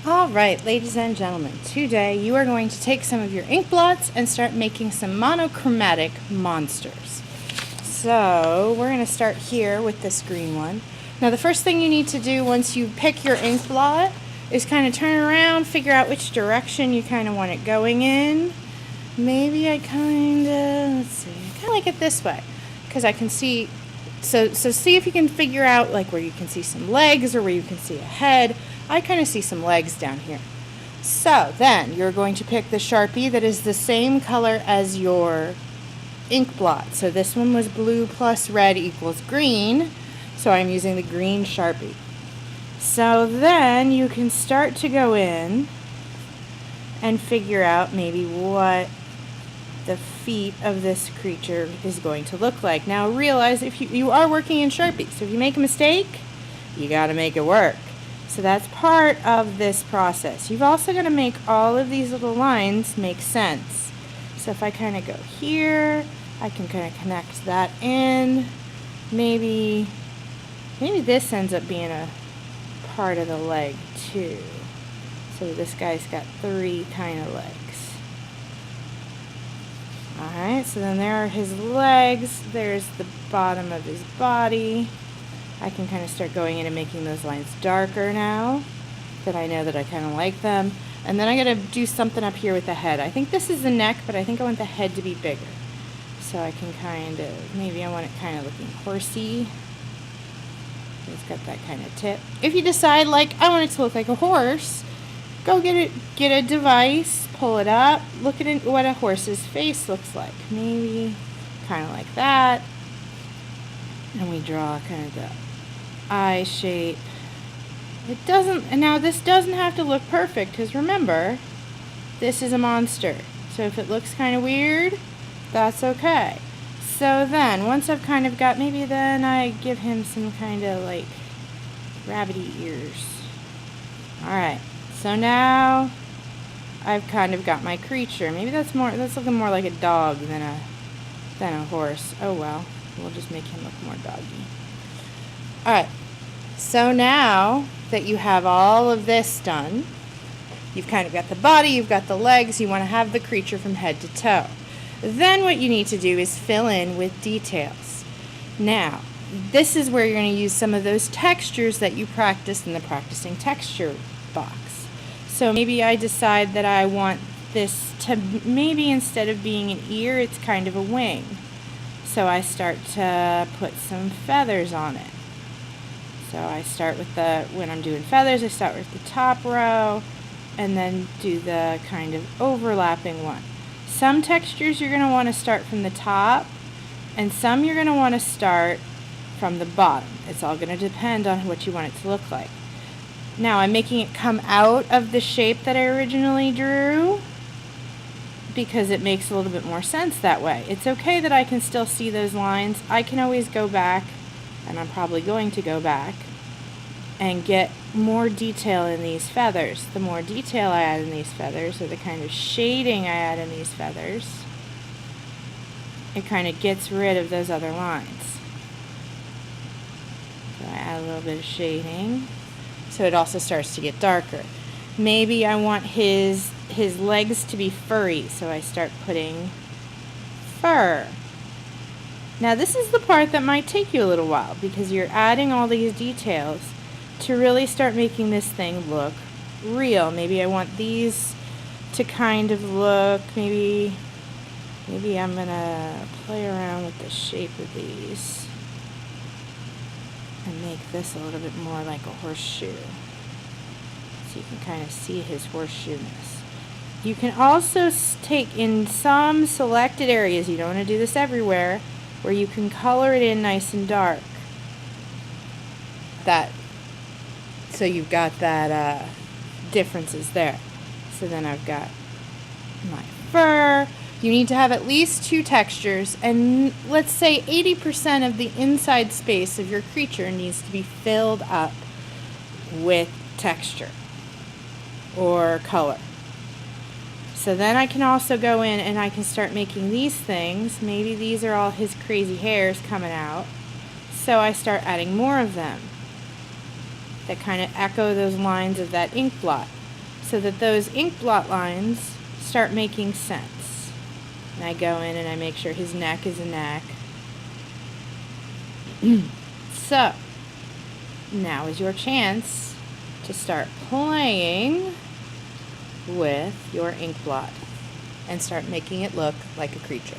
Alright, ladies and gentlemen, today you are going to take some of your ink blots and start making some monochromatic monsters. So, we're going to start here with this green one. Now the first thing you need to do once you pick your ink blot is kind of turn around, figure out which direction you kind of want it going in. Maybe I kind of like it this way, because I can see, so see if you can figure out like where you can see some legs or where you can see a head. I kind of see some legs down here. So then you're going to pick the Sharpie that is the same color as your ink blot. So this one was blue plus red equals green. So I'm using the green Sharpie. So then you can start to go in and figure out maybe what the feet of this creature is going to look like. Now realize if you are working in Sharpie, so if you make a mistake, you got to make it work. So that's part of this process. You've also got to make all of these little lines make sense. So if I kind of go here, I can kind of connect that in. Maybe this ends up being a part of the leg too. So this guy's got 3 kind of legs. Alright, so then there are his legs. There's the bottom of his body. I can kind of start going in and making those lines darker now that I know that I kind of like them. And then I got to do something up here with the head. I think this is the neck, but I think I want the head to be bigger. So I can kind of, maybe I want it kind of looking horsey. It's got that kind of tip. If you decide like I want it to look like a horse, go get a device, pull it up, look at it, what a horse's face looks like. Maybe kind of like that. And we draw kind of the eye shape. It doesn't, and now this doesn't have to look perfect, because remember, this is a monster. So if it looks kind of weird, that's okay. So then, once I've kind of got, maybe then I give him some kind of like rabbity ears. Alright, so now I've kind of got my creature. Maybe that's looking more like a dog than a horse. Oh well. We'll just make him look more doggy. Alright, so now that you have all of this done, you've kind of got the body, you've got the legs, you want to have the creature from head to toe. Then what you need to do is fill in with details. Now, this is where you're going to use some of those textures that you practiced in the practicing texture box. So maybe I decide that I want this to, maybe instead of being an ear, it's kind of a wing. So I start to put some feathers on it. So I start with when I'm doing feathers, I start with the top row and then do the kind of overlapping one. Some textures you're going to want to start from the top and some you're going to want to start from the bottom. It's all going to depend on what you want it to look like. Now I'm making it come out of the shape that I originally drew, because it makes a little bit more sense that way. It's okay that I can still see those lines. I can always go back, and I'm probably going to go back, and get more detail in these feathers. The more detail I add in these feathers, or the kind of shading I add in these feathers, it kind of gets rid of those other lines. So I add a little bit of shading, so it also starts to get darker. Maybe I want his legs to be furry, so I start putting fur. Now this is the part that might take you a little while, because you're adding all these details to really start making this thing look real. Maybe I want these to kind of look, maybe I'm gonna play around with the shape of these and make this a little bit more like a horseshoe. So you can kind of see his horseshoeness. You can also take in some selected areas, you don't want to do this everywhere, where you can color it in nice and dark. So you've got that differences there. So then I've got my fur. You need to have at least 2 textures, and let's say 80% of the inside space of your creature needs to be filled up with texture or color. So then I can also go in and I can start making these things. Maybe these are all his crazy hairs coming out. So I start adding more of them that kind of echo those lines of that ink blot. so that those ink blot lines start making sense. And I go in and I make sure his neck is a neck. So, now is your chance to start playing with your ink blot and start making it look like a creature.